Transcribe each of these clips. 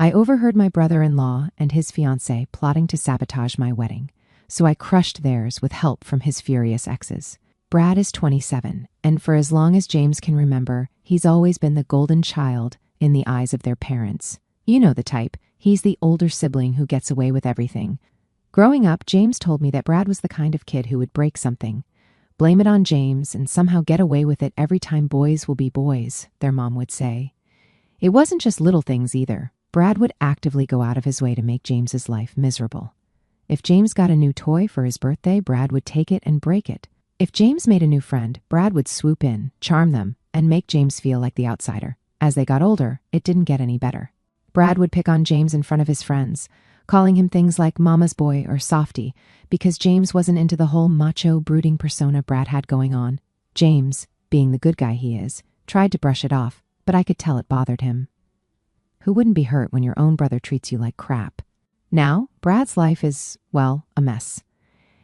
I overheard my brother-in-law and his fiancée plotting to sabotage my wedding, so I crushed theirs with help from his furious exes. Brad is 27, and for as long as James can remember, he's always been the golden child in the eyes of their parents. You know the type. He's the older sibling who gets away with everything. Growing up, James told me that Brad was the kind of kid who would break something, blame it on James, and somehow get away with it every time boys will be boys, their mom would say. It wasn't just little things either. Brad would actively go out of his way to make James's life miserable. If James got a new toy for his birthday, Brad would take it and break it. If James made a new friend, Brad would swoop in, charm them, and make James feel like the outsider. As they got older, it didn't get any better. Brad would pick on James in front of his friends, calling him things like mama's boy or softy, because James wasn't into the whole macho, brooding persona Brad had going on. James, being the good guy he is, tried to brush it off, but I could tell it bothered him. Who wouldn't be hurt when your own brother treats you like crap? Now, Brad's life is, well, a mess.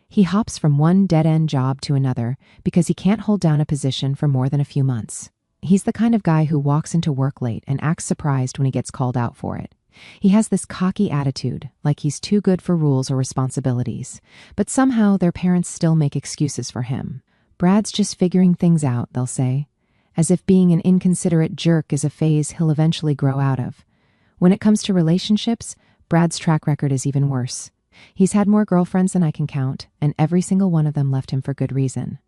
He hops from one dead-end job to another because he can't hold down a position for more than a few months. He's the kind of guy who walks into work late and acts surprised when he gets called out for it. He has this cocky attitude, like he's too good for rules or responsibilities, but somehow their parents still make excuses for him. Brad's just figuring things out, they'll say, as if being an inconsiderate jerk is a phase he'll eventually grow out of. When it comes to relationships, Brad's track record is even worse. He's had more girlfriends than I can count, and every single one of them left him for good reason.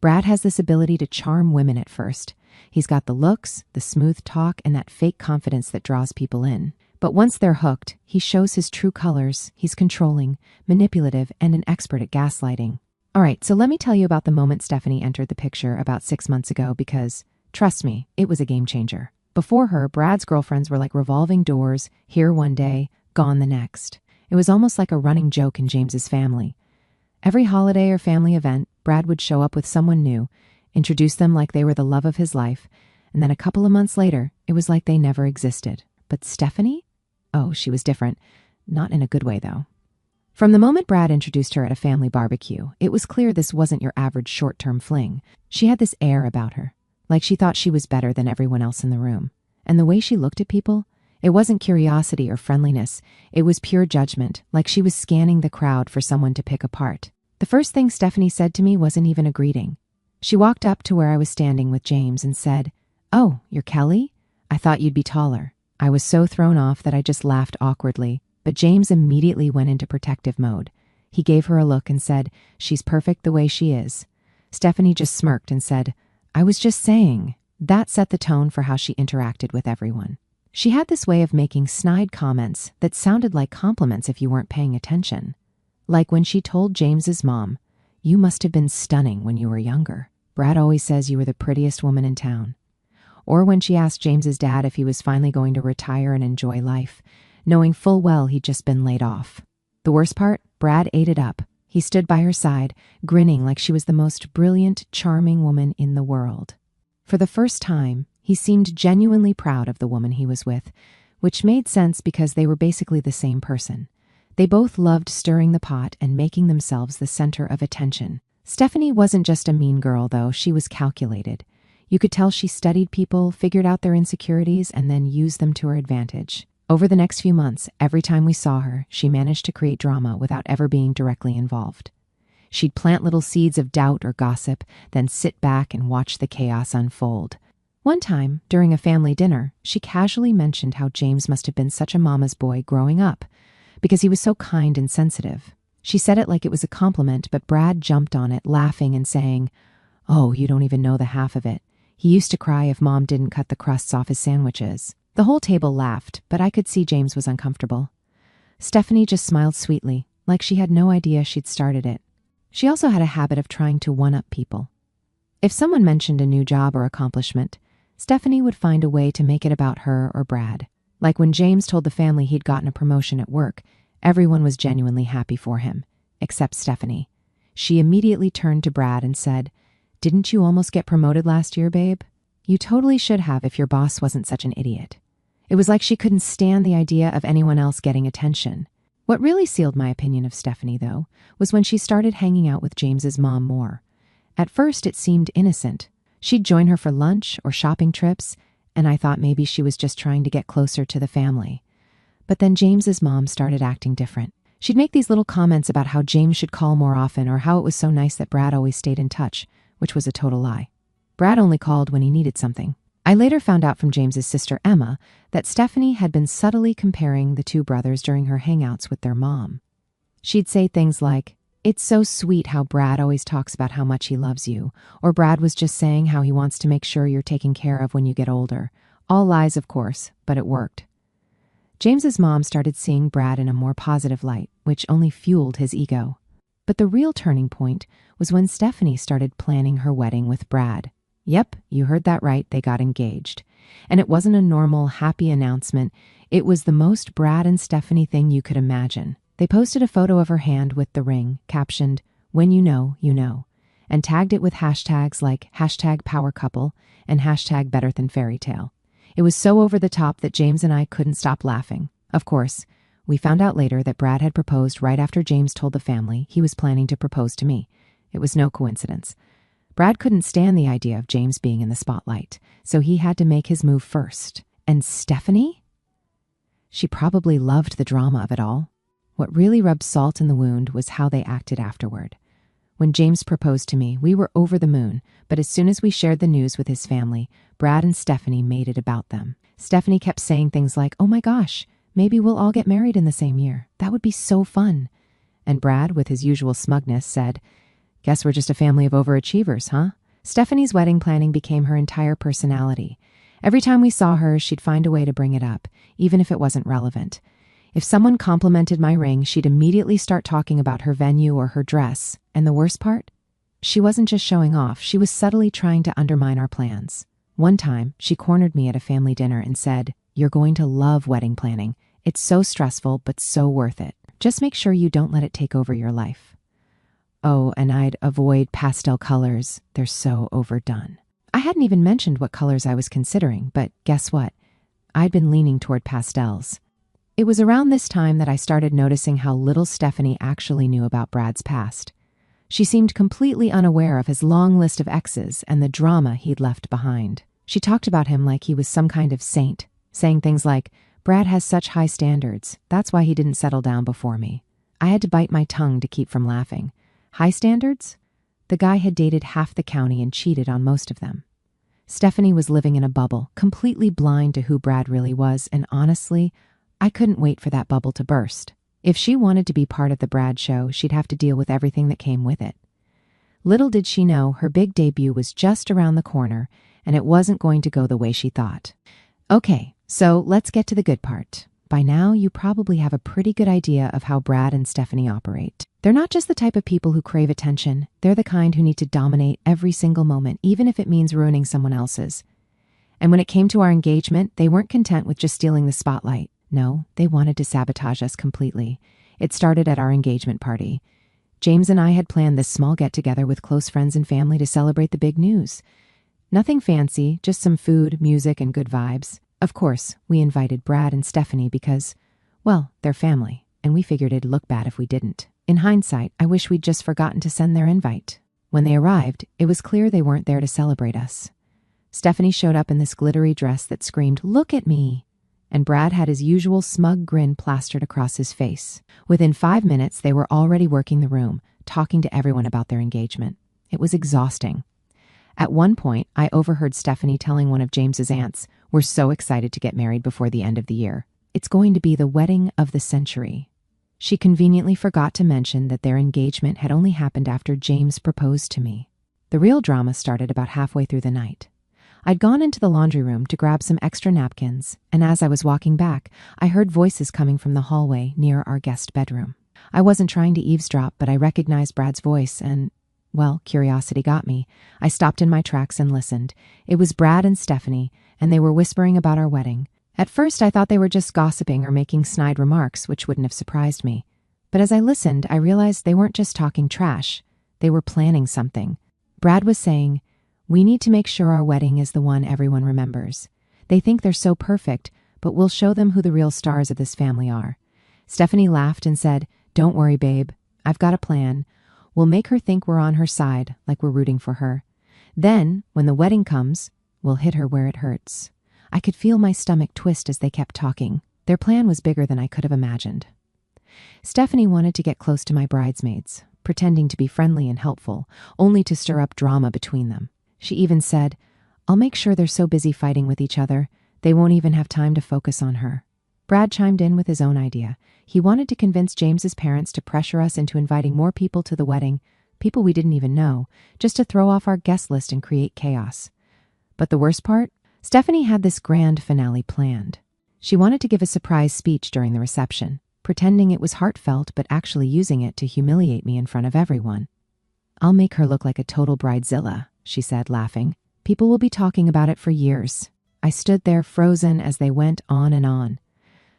Brad has this ability to charm women at first. He's got the looks, the smooth talk, and that fake confidence that draws people in. But once they're hooked, he shows his true colors. He's controlling, manipulative, and an expert at gaslighting. All right, so let me tell you about the moment Stephanie entered the picture about 6 months ago because, trust me, it was a game changer. Before her, Brad's girlfriends were like revolving doors, here one day, gone the next. It was almost like a running joke in James's family. Every holiday or family event, Brad would show up with someone new, introduce them like they were the love of his life, and then a couple of months later, it was like they never existed. But Stephanie? Oh, she was different. Not in a good way, though. From the moment Brad introduced her at a family barbecue, it was clear this wasn't your average short-term fling. She had this air about her, like she thought she was better than everyone else in the room. And the way she looked at people, it wasn't curiosity or friendliness. It was pure judgment, like she was scanning the crowd for someone to pick apart. The first thing Stephanie said to me wasn't even a greeting. She walked up to where I was standing with James and said, "Oh, you're Kelly? I thought you'd be taller." I was so thrown off that I just laughed awkwardly, but James immediately went into protective mode. He gave her a look and said, "She's perfect the way she is." Stephanie just smirked and said, "I was just saying." That set the tone for how she interacted with everyone. She had this way of making snide comments that sounded like compliments if you weren't paying attention. Like when she told James's mom, "You must have been stunning when you were younger. Brad always says you were the prettiest woman in town." Or when she asked James's dad if he was finally going to retire and enjoy life, knowing full well he'd just been laid off. The worst part, Brad ate it up. He stood by her side, grinning like she was the most brilliant, charming woman in the world. For the first time, he seemed genuinely proud of the woman he was with, which made sense because they were basically the same person. They both loved stirring the pot and making themselves the center of attention. Stephanie wasn't just a mean girl, though. She was calculated. You could tell she studied people, figured out their insecurities, and then used them to her advantage. Over the next few months, every time we saw her, she managed to create drama without ever being directly involved. She'd plant little seeds of doubt or gossip, then sit back and watch the chaos unfold. One time, during a family dinner, she casually mentioned how James must have been such a mama's boy growing up, because he was so kind and sensitive. She said it like it was a compliment, but Brad jumped on it, laughing and saying, "Oh, you don't even know the half of it. He used to cry if Mom didn't cut the crusts off his sandwiches." The whole table laughed, but I could see James was uncomfortable. Stephanie just smiled sweetly, like she had no idea she'd started it. She also had a habit of trying to one-up people. If someone mentioned a new job or accomplishment, Stephanie would find a way to make it about her or Brad. Like when James told the family he'd gotten a promotion at work, everyone was genuinely happy for him, except Stephanie. She immediately turned to Brad and said, "Didn't you almost get promoted last year, babe? You totally should have if your boss wasn't such an idiot." It was like she couldn't stand the idea of anyone else getting attention. What really sealed my opinion of Stephanie, though, was when she started hanging out with James's mom more. At first, it seemed innocent. She'd join her for lunch or shopping trips, and I thought maybe she was just trying to get closer to the family. But then James's mom started acting different. She'd make these little comments about how James should call more often or how it was so nice that Brad always stayed in touch, which was a total lie. Brad only called when he needed something. I later found out from James's sister Emma that Stephanie had been subtly comparing the two brothers during her hangouts with their mom. She'd say things like, "It's so sweet how Brad always talks about how much he loves you," or "Brad was just saying how he wants to make sure you're taken care of when you get older." All lies, of course, but it worked. James's mom started seeing Brad in a more positive light, which only fueled his ego. But the real turning point was when Stephanie started planning her wedding with Brad. Yep, you heard that right, they got engaged. And it wasn't a normal, happy announcement. It was the most Brad and Stephanie thing you could imagine. They posted a photo of her hand with the ring, captioned, "When you know, you know," and tagged it with hashtags like #PowerCouple and #BetterThanFairyTale. It was so over the top that James and I couldn't stop laughing. Of course, we found out later that Brad had proposed right after James told the family he was planning to propose to me. It was no coincidence. Brad couldn't stand the idea of James being in the spotlight, so he had to make his move first. And Stephanie? She probably loved the drama of it all. What really rubbed salt in the wound was how they acted afterward. When James proposed to me, we were over the moon, but as soon as we shared the news with his family, Brad and Stephanie made it about them. Stephanie kept saying things like, "Oh my gosh, maybe we'll all get married in the same year. That would be so fun." And Brad, with his usual smugness, said, "Guess we're just a family of overachievers, huh?" Stephanie's wedding planning became her entire personality. Every time we saw her, she'd find a way to bring it up, even if it wasn't relevant. If someone complimented my ring, she'd immediately start talking about her venue or her dress. And the worst part? She wasn't just showing off, she was subtly trying to undermine our plans. One time, she cornered me at a family dinner and said, "You're going to love wedding planning. It's so stressful, but so worth it. Just make sure you don't let it take over your life." Oh, and I'd avoid pastel colors. They're so overdone. I hadn't even mentioned what colors I was considering, but guess what? I'd been leaning toward pastels. It was around this time that I started noticing how little Stephanie actually knew about Brad's past. She seemed completely unaware of his long list of exes and the drama he'd left behind. She talked about him like he was some kind of saint, saying things like, "Brad has such high standards. That's why he didn't settle down before me." I had to bite my tongue to keep from laughing. High standards? The guy had dated half the county and cheated on most of them. Stephanie was living in a bubble, completely blind to who Brad really was, and honestly, I couldn't wait for that bubble to burst. If she wanted to be part of the Brad show, she'd have to deal with everything that came with it. Little did she know her big debut was just around the corner, and it wasn't going to go the way she thought. Okay, so let's get to the good part. By now, you probably have a pretty good idea of how Brad and Stephanie operate. They're not just the type of people who crave attention. They're the kind who need to dominate every single moment, even if it means ruining someone else's. And when it came to our engagement, they weren't content with just stealing the spotlight. No, they wanted to sabotage us completely. It started at our engagement party. James and I had planned this small get-together with close friends and family to celebrate the big news. Nothing fancy, just some food, music, and good vibes. Of course, we invited Brad and Stephanie because, well, they're family, and we figured it'd look bad if we didn't. In hindsight, I wish we'd just forgotten to send their invite. When they arrived, it was clear they weren't there to celebrate us. Stephanie showed up in this glittery dress that screamed, "Look at me!" And Brad had his usual smug grin plastered across his face. Within 5 minutes, they were already working the room, talking to everyone about their engagement. It was exhausting. At one point, I overheard Stephanie telling one of James's aunts, "We're so excited to get married before the end of the year. It's going to be the wedding of the century." She conveniently forgot to mention that their engagement had only happened after James proposed to me. The real drama started about halfway through the night. I'd gone into the laundry room to grab some extra napkins, and as I was walking back, I heard voices coming from the hallway near our guest bedroom. I wasn't trying to eavesdrop, but I recognized Brad's voice and, well, curiosity got me. I stopped in my tracks and listened. It was Brad and Stephanie, and they were whispering about our wedding. At first, I thought they were just gossiping or making snide remarks, which wouldn't have surprised me. But as I listened, I realized they weren't just talking trash. They were planning something. Brad was saying, "We need to make sure our wedding is the one everyone remembers. They think they're so perfect, but we'll show them who the real stars of this family are." Stephanie laughed and said, "Don't worry, babe. I've got a plan. We'll make her think we're on her side, like we're rooting for her. Then, when the wedding comes, we'll hit her where it hurts." I could feel my stomach twist as they kept talking. Their plan was bigger than I could have imagined. Stephanie wanted to get close to my bridesmaids, pretending to be friendly and helpful, only to stir up drama between them. She even said, "I'll make sure they're so busy fighting with each other, they won't even have time to focus on her." Brad chimed in with his own idea. He wanted to convince James's parents to pressure us into inviting more people to the wedding, people we didn't even know, just to throw off our guest list and create chaos. But the worst part? Stephanie had this grand finale planned. She wanted to give a surprise speech during the reception, pretending it was heartfelt but actually using it to humiliate me in front of everyone. "I'll make her look like a total bridezilla," she said, laughing. "People will be talking about it for years." I stood there frozen as they went on and on.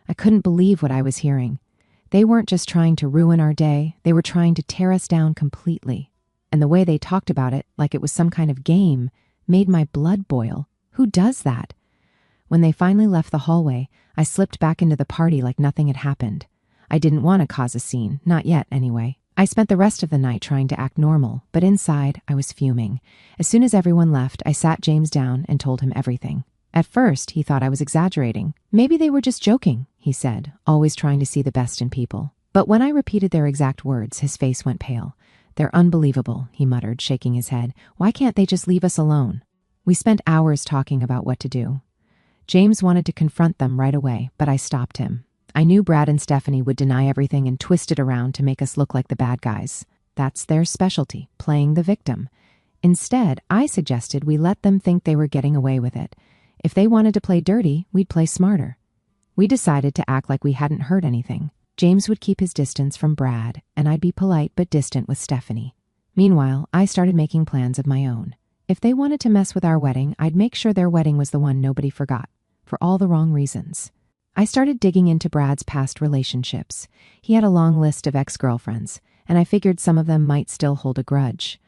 I couldn't believe what I was hearing. They weren't just trying to ruin our day, they were trying to tear us down completely. And the way they talked about it, like it was some kind of game, made my blood boil. Who does that? When they finally left the hallway, I slipped back into the party like nothing had happened. I didn't want to cause a scene, not yet anyway. I spent the rest of the night trying to act normal, but inside, I was fuming. As soon as everyone left, I sat James down and told him everything. At first, he thought I was exaggerating. "Maybe they were just joking," he said, always trying to see the best in people. But when I repeated their exact words, his face went pale. "They're unbelievable," he muttered, shaking his head. "Why can't they just leave us alone?" We spent hours talking about what to do. James wanted to confront them right away, but I stopped him. I knew Brad and Stephanie would deny everything and twist it around to make us look like the bad guys. That's their specialty, playing the victim. Instead, I suggested we let them think they were getting away with it. If they wanted to play dirty, we'd play smarter. We decided to act like we hadn't heard anything. James would keep his distance from Brad, and I'd be polite but distant with Stephanie. Meanwhile, I started making plans of my own. If they wanted to mess with our wedding, I'd make sure their wedding was the one nobody forgot, for all the wrong reasons. I started digging into Brad's past relationships. He had a long list of ex-girlfriends, and I figured some of them might still hold a grudge.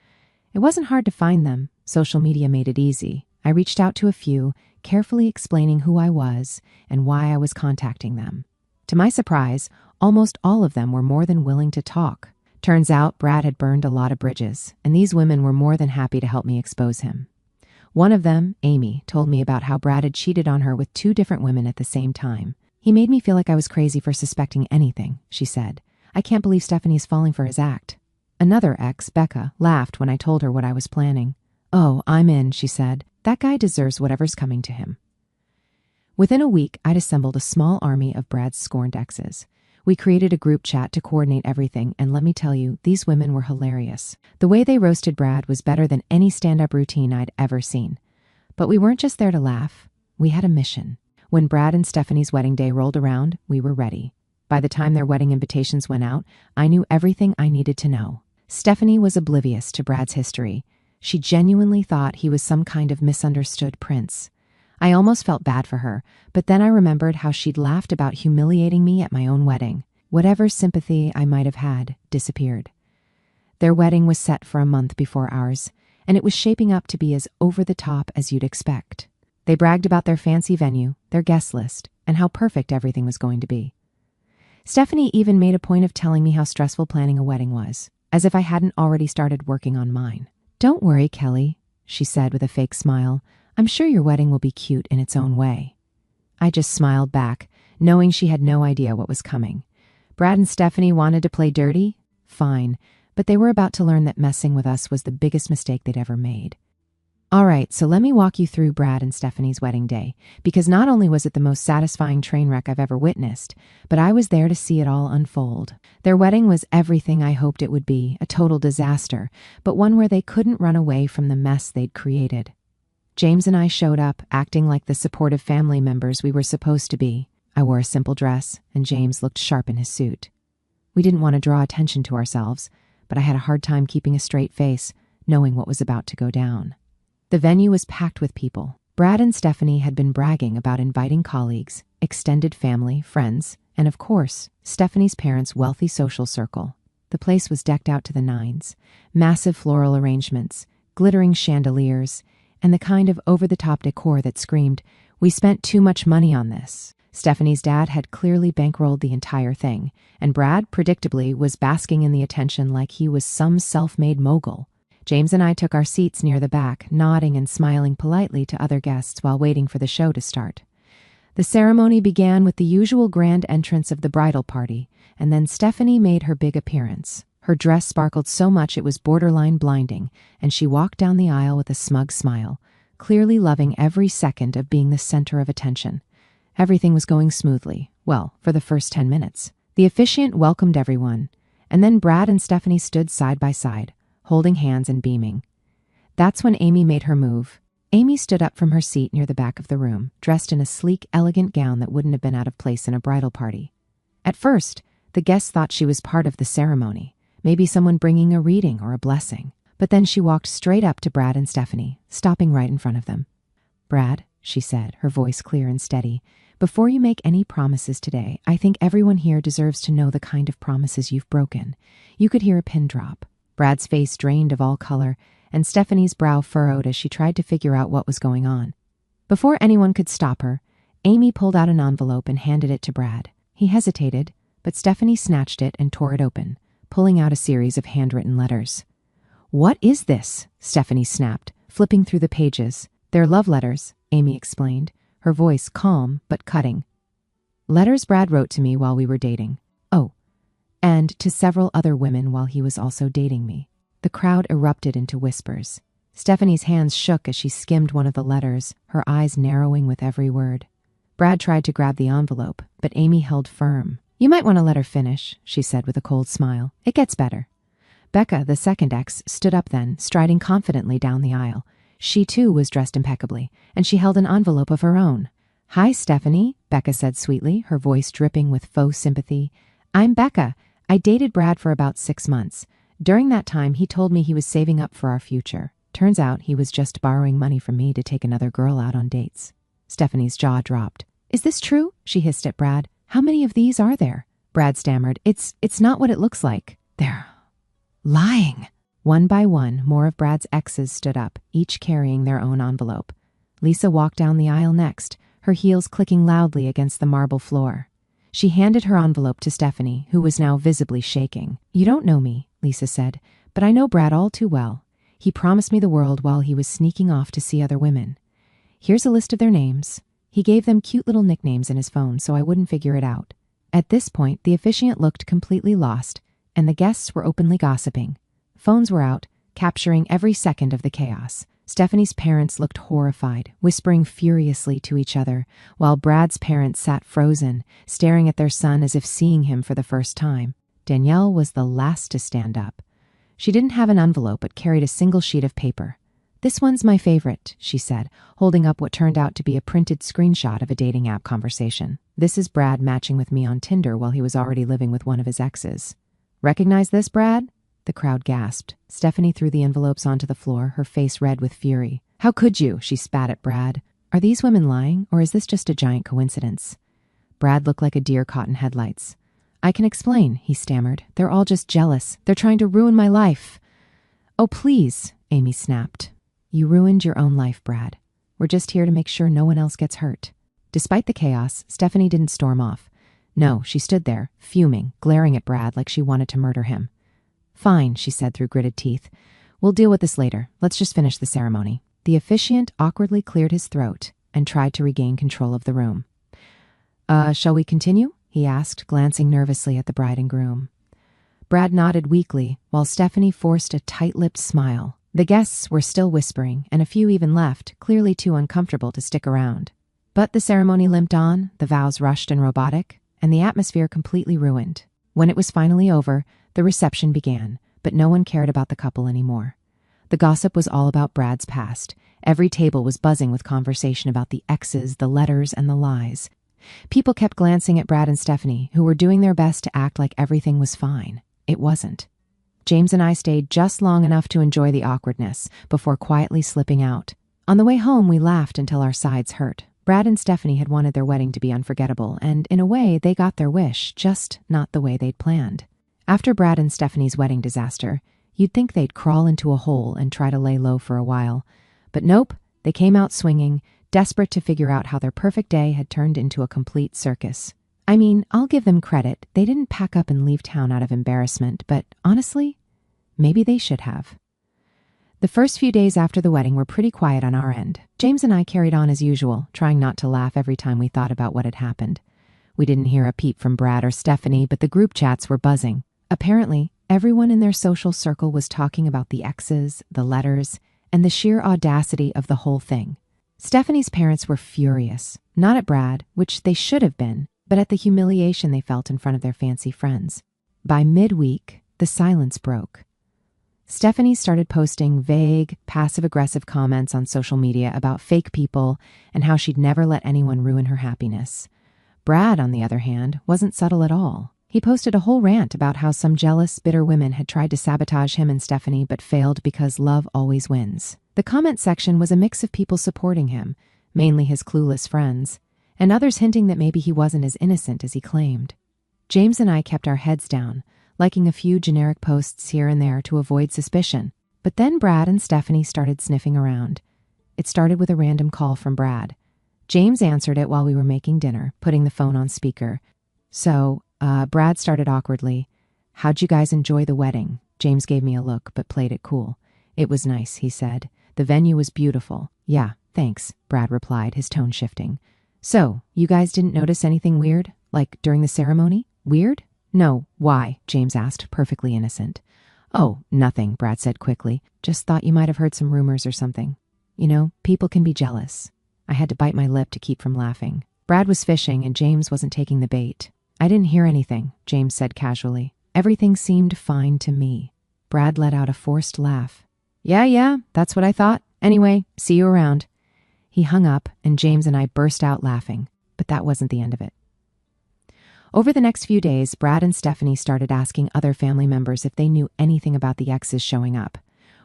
It wasn't hard to find them. Social media made it easy. I reached out to a few, carefully explaining who I was and why I was contacting them. To my surprise, almost all of them were more than willing to talk. Turns out Brad had burned a lot of bridges, and these women were more than happy to help me expose him. One of them, Amy, told me about how Brad had cheated on her with 2 different women at the same time. "He made me feel like I was crazy for suspecting anything," she said. "I can't believe Stephanie's falling for his act." Another ex, Becca, laughed when I told her what I was planning. "Oh, I'm in," she said. "That guy deserves whatever's coming to him." Within a week, I'd assembled a small army of Brad's scorned exes. We created a group chat to coordinate everything, and let me tell you, these women were hilarious. The way they roasted Brad was better than any stand-up routine I'd ever seen. But we weren't just there to laugh. We had a mission. When Brad and Stephanie's wedding day rolled around, we were ready. By the time their wedding invitations went out, I knew everything I needed to know. Stephanie was oblivious to Brad's history. She genuinely thought he was some kind of misunderstood prince. I almost felt bad for her, but then I remembered how she'd laughed about humiliating me at my own wedding. Whatever sympathy I might have had disappeared. Their wedding was set for a month before ours, and it was shaping up to be as over-the-top as you'd expect. They bragged about their fancy venue, their guest list, and how perfect everything was going to be. Stephanie even made a point of telling me how stressful planning a wedding was, as if I hadn't already started working on mine. "Don't worry, Kelly," she said with a fake smile. "I'm sure your wedding will be cute in its own way." I just smiled back, knowing she had no idea what was coming. Brad and Stephanie wanted to play dirty? Fine, but they were about to learn that messing with us was the biggest mistake they'd ever made. All right, so let me walk you through Brad and Stephanie's wedding day, because not only was it the most satisfying train wreck I've ever witnessed, but I was there to see it all unfold. Their wedding was everything I hoped it would be, a total disaster, but one where they couldn't run away from the mess they'd created. James and I showed up, acting like the supportive family members we were supposed to be. I wore a simple dress, and James looked sharp in his suit. We didn't want to draw attention to ourselves, but I had a hard time keeping a straight face, knowing what was about to go down. The venue was packed with people. Brad and Stephanie had been bragging about inviting colleagues, extended family, friends, and of course, Stephanie's parents' wealthy social circle. The place was decked out to the nines. Massive floral arrangements, glittering chandeliers, and the kind of over-the-top decor that screamed, "We spent too much money on this." Stephanie's dad had clearly bankrolled the entire thing, and Brad, predictably, was basking in the attention like he was some self-made mogul. James and I took our seats near the back, nodding and smiling politely to other guests while waiting for the show to start. The ceremony began with the usual grand entrance of the bridal party, and then Stephanie made her big appearance. Her dress sparkled so much it was borderline blinding, and she walked down the aisle with a smug smile, clearly loving every second of being the center of attention. Everything was going smoothly, well, for the first 10 minutes. The officiant welcomed everyone, and then Brad and Stephanie stood side by side, holding hands and beaming. That's when Amy made her move. Amy stood up from her seat near the back of the room, dressed in a sleek, elegant gown that wouldn't have been out of place in a bridal party. At first, the guests thought she was part of the ceremony, maybe someone bringing a reading or a blessing. But then she walked straight up to Brad and Stephanie, stopping right in front of them. "Brad," she said, her voice clear and steady, "before you make any promises today, I think everyone here deserves to know the kind of promises you've broken." You could hear a pin drop. Brad's face drained of all color, and Stephanie's brow furrowed as she tried to figure out what was going on. Before anyone could stop her, Amy pulled out an envelope and handed it to Brad. He hesitated, but Stephanie snatched it and tore it open, pulling out a series of handwritten letters. "What is this?" Stephanie snapped, flipping through the pages. "They're love letters," Amy explained, her voice calm but cutting. "Letters Brad wrote to me while we were dating. Oh, and to several other women while he was also dating me." The crowd erupted into whispers. Stephanie's hands shook as she skimmed one of the letters, her eyes narrowing with every word. Brad tried to grab the envelope, but Amy held firm. "You might want to let her finish," she said with a cold smile. "It gets better." Becca, the second ex, stood up then, striding confidently down the aisle. She too was dressed impeccably, and she held an envelope of her own. "Hi, Stephanie," Becca said sweetly, her voice dripping with faux sympathy. "I'm Becca. I dated Brad for about 6 months. During that time, he told me he was saving up for our future. Turns out he was just borrowing money from me to take another girl out on dates." Stephanie's jaw dropped. "Is this true?" she hissed at Brad. "How many of these are there?" Brad stammered. It's not what it looks like. They're lying." One by one, more of Brad's exes stood up, each carrying their own envelope. Lisa walked down the aisle next, her heels clicking loudly against the marble floor. She handed her envelope to Stephanie, who was now visibly shaking. "You don't know me," Lisa said, "but I know Brad all too well. He promised me the world while he was sneaking off to see other women. Here's a list of their names. He gave them cute little nicknames in his phone so I wouldn't figure it out." At this point, the officiant looked completely lost, and the guests were openly gossiping. Phones were out, capturing every second of the chaos. Stephanie's parents looked horrified, whispering furiously to each other, while Brad's parents sat frozen, staring at their son as if seeing him for the first time. Danielle was the last to stand up. She didn't have an envelope but carried a single sheet of paper. "This one's my favorite," she said, holding up what turned out to be a printed screenshot of a dating app conversation. "This is Brad matching with me on Tinder while he was already living with one of his exes." "Recognize this, Brad?" The crowd gasped. Stephanie threw the envelopes onto the floor, her face red with fury. "How could you?" she spat at Brad. "Are these women lying, or is this just a giant coincidence?" Brad looked like a deer caught in headlights. "I can explain," he stammered. "They're all just jealous. They're trying to ruin my life." "Oh, please," Amy snapped. "You ruined your own life, Brad. We're just here to make sure no one else gets hurt." Despite the chaos, Stephanie didn't storm off. No, she stood there, fuming, glaring at Brad like she wanted to murder him. "Fine," she said through gritted teeth. "We'll deal with this later. Let's just finish the ceremony." The officiant awkwardly cleared his throat and tried to regain control of the room. Shall we continue?" he asked, glancing nervously at the bride and groom. Brad nodded weakly, while Stephanie forced a tight-lipped smile. The guests were still whispering, and a few even left, clearly too uncomfortable to stick around. But the ceremony limped on, the vows rushed and robotic, and the atmosphere completely ruined. When it was finally over, the reception began, but no one cared about the couple anymore. The gossip was all about Brad's past. Every table was buzzing with conversation about the exes, the letters, and the lies. People kept glancing at Brad and Stephanie, who were doing their best to act like everything was fine. It wasn't. James and I stayed just long enough to enjoy the awkwardness before quietly slipping out. On the way home, we laughed until our sides hurt. Brad and Stephanie had wanted their wedding to be unforgettable, and in a way, they got their wish, just not the way they'd planned. After Brad and Stephanie's wedding disaster, you'd think they'd crawl into a hole and try to lay low for a while. But nope, they came out swinging, desperate to figure out how their perfect day had turned into a complete circus. I mean, I'll give them credit. They didn't pack up and leave town out of embarrassment, but honestly, maybe they should have. The first few days after the wedding were pretty quiet on our end. James and I carried on as usual, trying not to laugh every time we thought about what had happened. We didn't hear a peep from Brad or Stephanie, but the group chats were buzzing. Apparently, everyone in their social circle was talking about the exes, the letters, and the sheer audacity of the whole thing. Stephanie's parents were furious, not at Brad, which they should have been, but at the humiliation they felt in front of their fancy friends. By midweek, the silence broke. Stephanie started posting vague, passive-aggressive comments on social media about fake people and how she'd never let anyone ruin her happiness. Brad, on the other hand, wasn't subtle at all. He posted a whole rant about how some jealous, bitter women had tried to sabotage him and Stephanie but failed because love always wins. The comment section was a mix of people supporting him, mainly his clueless friends, and others hinting that maybe he wasn't as innocent as he claimed. James and I kept our heads down, liking a few generic posts here and there to avoid suspicion. But then Brad and Stephanie started sniffing around. It started with a random call from Brad. James answered it while we were making dinner, putting the phone on speaker. Brad started awkwardly. "How'd you guys enjoy the wedding?" James gave me a look, but played it cool. "It was nice," he said. "The venue was beautiful." "Yeah, thanks," Brad replied, his tone shifting. "So, you guys didn't notice anything weird? Like during the ceremony? Weird?" "No, why?" James asked, perfectly innocent. "Oh, nothing," Brad said quickly. "Just thought you might have heard some rumors or something. You know, people can be jealous." I had to bite my lip to keep from laughing. Brad was fishing and James wasn't taking the bait. "I didn't hear anything," James said casually. "Everything seemed fine to me." Brad let out a forced laugh. Yeah, that's what I thought. Anyway, see you around." He hung up and James and I burst out laughing, but that wasn't the end of it. Over the next few days, Brad and Stephanie started asking other family members if they knew anything about the exes showing up.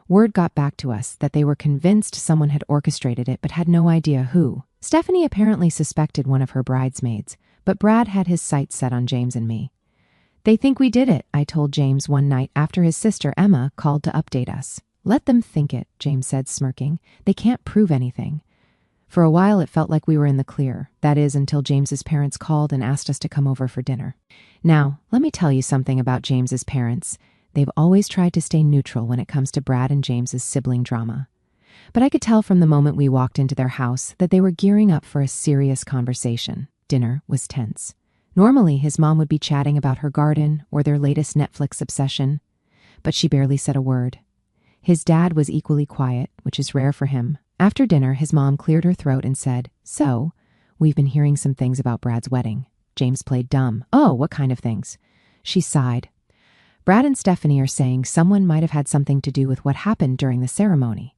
Word got back to us that they were convinced someone had orchestrated it but had no idea who. Stephanie apparently suspected one of her bridesmaids, but Brad had his sights set on James and me. "They think we did it," I told James one night after his sister Emma called to update us. "Let them think it," James said, smirking. "They can't prove anything." For a while, it felt like we were in the clear. That is, until James's parents called and asked us to come over for dinner. Now, let me tell you something about James's parents. They've always tried to stay neutral when it comes to Brad and James's sibling drama. But I could tell from the moment we walked into their house that they were gearing up for a serious conversation. Dinner was tense. Normally, his mom would be chatting about her garden or their latest Netflix obsession, but she barely said a word. His dad was equally quiet, which is rare for him. After dinner, his mom cleared her throat and said, "So, we've been hearing some things about Brad's wedding." James played dumb. "Oh, what kind of things?" She sighed. "Brad and Stephanie are saying someone might have had something to do with what happened during the ceremony.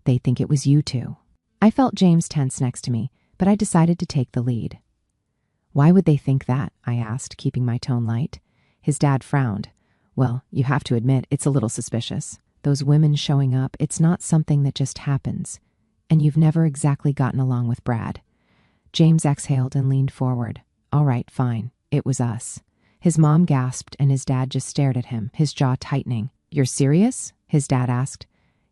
They think it was you two." I felt James tense next to me, but I decided to take the lead. "Why would they think that?" I asked, keeping my tone light. His dad frowned. "Well, you have to admit, it's a little suspicious. Those women showing up, it's not something that just happens. And you've never exactly gotten along with Brad." James exhaled and leaned forward. "All right, fine. It was us." His mom gasped and his dad just stared at him, his jaw tightening. "You're serious?" his dad asked.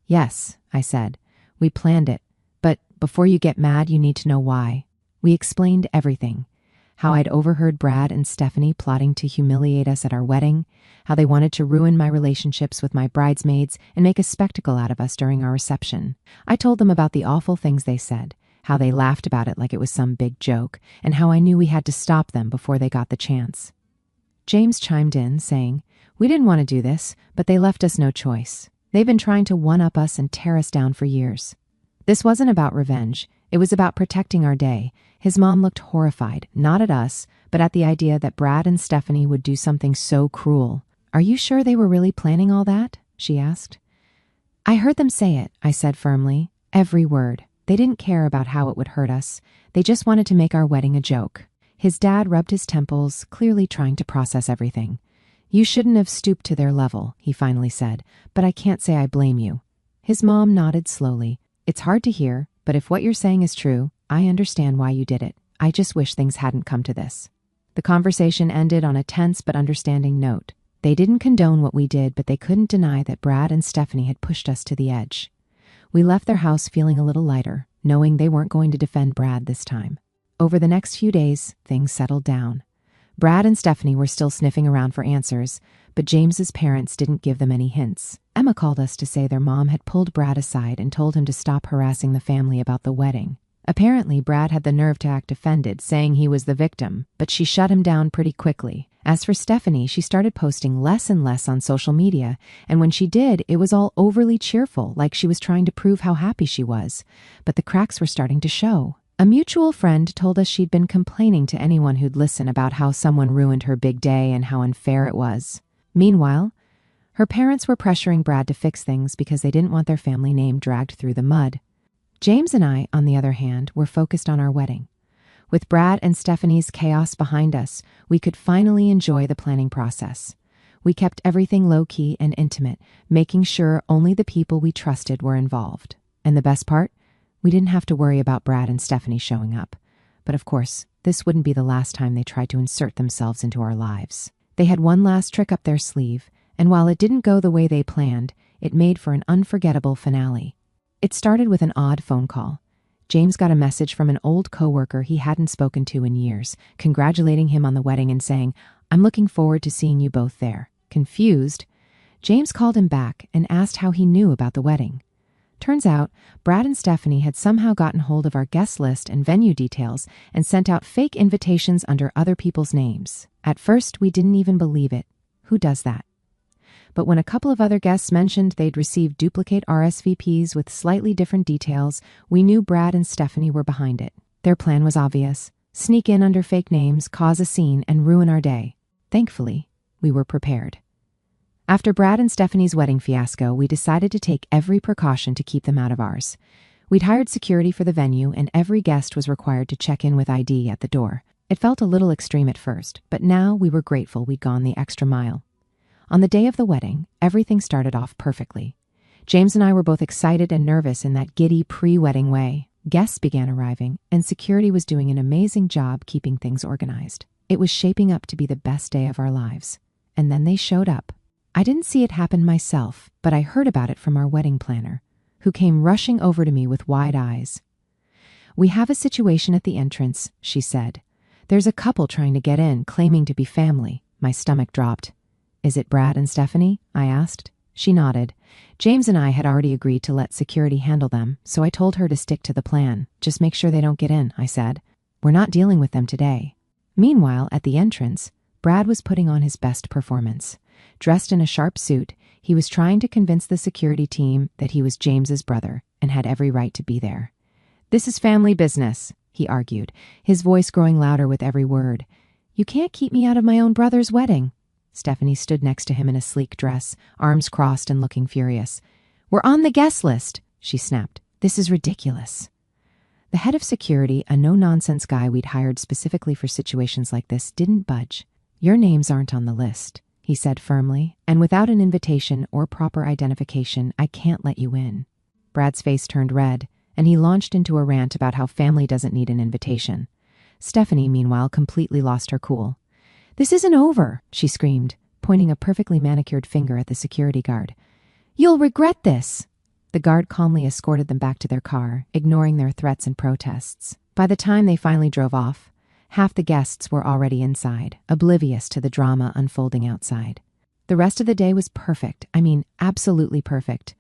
"Yes," I said. "We planned it. But before you get mad, you need to know why." We explained everything. How I'd overheard Brad and Stephanie plotting to humiliate us at our wedding, how they wanted to ruin my relationships with my bridesmaids and make a spectacle out of us during our reception. I told them about the awful things they said, how they laughed about it like it was some big joke, and how I knew we had to stop them before they got the chance. James chimed in, saying, "We didn't want to do this, but they left us no choice. They've been trying to one-up us and tear us down for years." This wasn't about revenge. It was about protecting our day. His mom looked horrified, not at us, but at the idea that Brad and Stephanie would do something so cruel. "Are you sure they were really planning all that?" she asked. "I heard them say it," I said firmly. "Every word. They didn't care about how it would hurt us. They just wanted to make our wedding a joke." His dad rubbed his temples, clearly trying to process everything. "You shouldn't have stooped to their level," he finally said, "but I can't say I blame you." His mom nodded slowly. "It's hard to hear, but if what you're saying is true, I understand why you did it. I just wish things hadn't come to this." The conversation ended on a tense but understanding note. They didn't condone what we did, but they couldn't deny that Brad and Stephanie had pushed us to the edge. We left their house feeling a little lighter, knowing they weren't going to defend Brad this time. Over the next few days, things settled down. Brad and Stephanie were still sniffing around for answers, but James's parents didn't give them any hints. Emma called us to say their mom had pulled Brad aside and told him to stop harassing the family about the wedding. Apparently, Brad had the nerve to act offended, saying he was the victim, but she shut him down pretty quickly. As for Stephanie, she started posting less and less on social media, and when she did, it was all overly cheerful, like she was trying to prove how happy she was. But the cracks were starting to show. A mutual friend told us she'd been complaining to anyone who'd listen about how someone ruined her big day and how unfair it was. Meanwhile, her parents were pressuring Brad to fix things because they didn't want their family name dragged through the mud. James and I, on the other hand, were focused on our wedding. With Brad and Stephanie's chaos behind us, we could finally enjoy the planning process. We kept everything low-key and intimate, making sure only the people we trusted were involved. And the best part? We didn't have to worry about Brad and Stephanie showing up. But of course, this wouldn't be the last time they tried to insert themselves into our lives. They had one last trick up their sleeve, and while it didn't go the way they planned, it made for an unforgettable finale. It started with an odd phone call. James got a message from an old coworker he hadn't spoken to in years, congratulating him on the wedding and saying, "I'm looking forward to seeing you both there." Confused, James called him back and asked how he knew about the wedding. Turns out, Brad and Stephanie had somehow gotten hold of our guest list and venue details and sent out fake invitations under other people's names. At first, we didn't even believe it. Who does that? But when a couple of other guests mentioned they'd received duplicate RSVPs with slightly different details, we knew Brad and Stephanie were behind it. Their plan was obvious: sneak in under fake names, cause a scene, and ruin our day. Thankfully, we were prepared. After Brad and Stephanie's wedding fiasco, we decided to take every precaution to keep them out of ours. We'd hired security for the venue, and every guest was required to check in with ID at the door. It felt a little extreme at first, but now we were grateful we'd gone the extra mile. On the day of the wedding, everything started off perfectly. James and I were both excited and nervous in that giddy pre-wedding way. Guests began arriving, and security was doing an amazing job keeping things organized. It was shaping up to be the best day of our lives. And then they showed up. I didn't see it happen myself, but I heard about it from our wedding planner, who came rushing over to me with wide eyes. "We have a situation at the entrance," she said. "There's a couple trying to get in, claiming to be family." My stomach dropped. "Is it Brad and Stephanie?" I asked. She nodded. James and I had already agreed to let security handle them, so I told her to stick to the plan. "Just make sure they don't get in," I said. "We're not dealing with them today." Meanwhile, at the entrance, Brad was putting on his best performance. Dressed in a sharp suit, he was trying to convince the security team that he was James's brother and had every right to be there. "This is family business," he argued, his voice growing louder with every word. "You can't keep me out of my own brother's wedding." Stephanie stood next to him in a sleek dress, arms crossed and looking furious. "We're on the guest list," she snapped. "This is ridiculous." The head of security, a no-nonsense guy we'd hired specifically for situations like this, didn't budge. "Your names aren't on the list," he said firmly, "and without an invitation or proper identification, I can't let you in." Brad's face turned red, and he launched into a rant about how family doesn't need an invitation. Stephanie, meanwhile, completely lost her cool. "This isn't over," she screamed, pointing a perfectly manicured finger at the security guard. "You'll regret this." The guard calmly escorted them back to their car, ignoring their threats and protests. By the time they finally drove off, half the guests were already inside, oblivious to the drama unfolding outside. The rest of the day was perfect. I mean, absolutely perfect.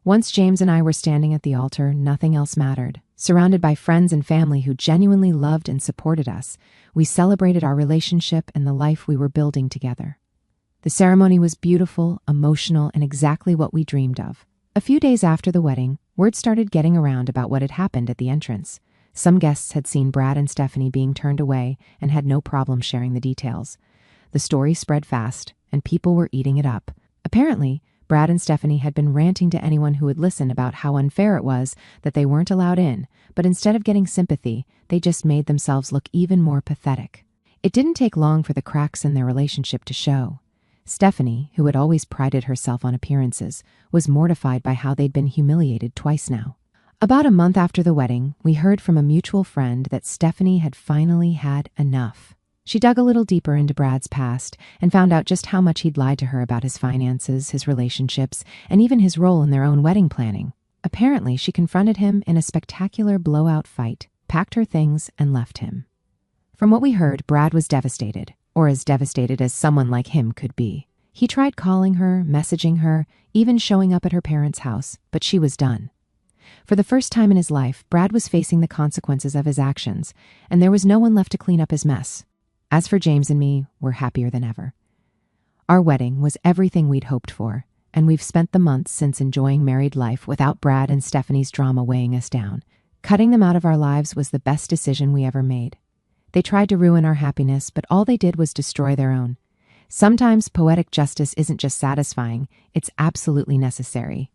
Once James and I were standing at the altar, nothing else mattered. Surrounded by friends and family who genuinely loved and supported us, we celebrated our relationship and the life we were building together. The ceremony was beautiful, emotional, and exactly what we dreamed of. A few days after the wedding, word started getting around about what had happened at the entrance. Some guests had seen Brad and Stephanie being turned away and had no problem sharing the details. The story spread fast, and people were eating it up. Apparently, Brad and Stephanie had been ranting to anyone who would listen about how unfair it was that they weren't allowed in, but instead of getting sympathy, they just made themselves look even more pathetic. It didn't take long for the cracks in their relationship to show. Stephanie, who had always prided herself on appearances, was mortified by how they'd been humiliated twice now. About a month after the wedding, we heard from a mutual friend that Stephanie had finally had enough. She dug a little deeper into Brad's past and found out just how much he'd lied to her about his finances, his relationships, and even his role in their own wedding planning. Apparently, she confronted him in a spectacular blowout fight, packed her things, and left him. From what we heard, Brad was devastated, or as devastated as someone like him could be. He tried calling her, messaging her, even showing up at her parents' house, but she was done. For the first time in his life, Brad was facing the consequences of his actions, and there was no one left to clean up his mess. As for James and me, we're happier than ever. Our wedding was everything we'd hoped for, and we've spent the months since enjoying married life without Brad and Stephanie's drama weighing us down. Cutting them out of our lives was the best decision we ever made. They tried to ruin our happiness, but all they did was destroy their own. Sometimes poetic justice isn't just satisfying, it's absolutely necessary.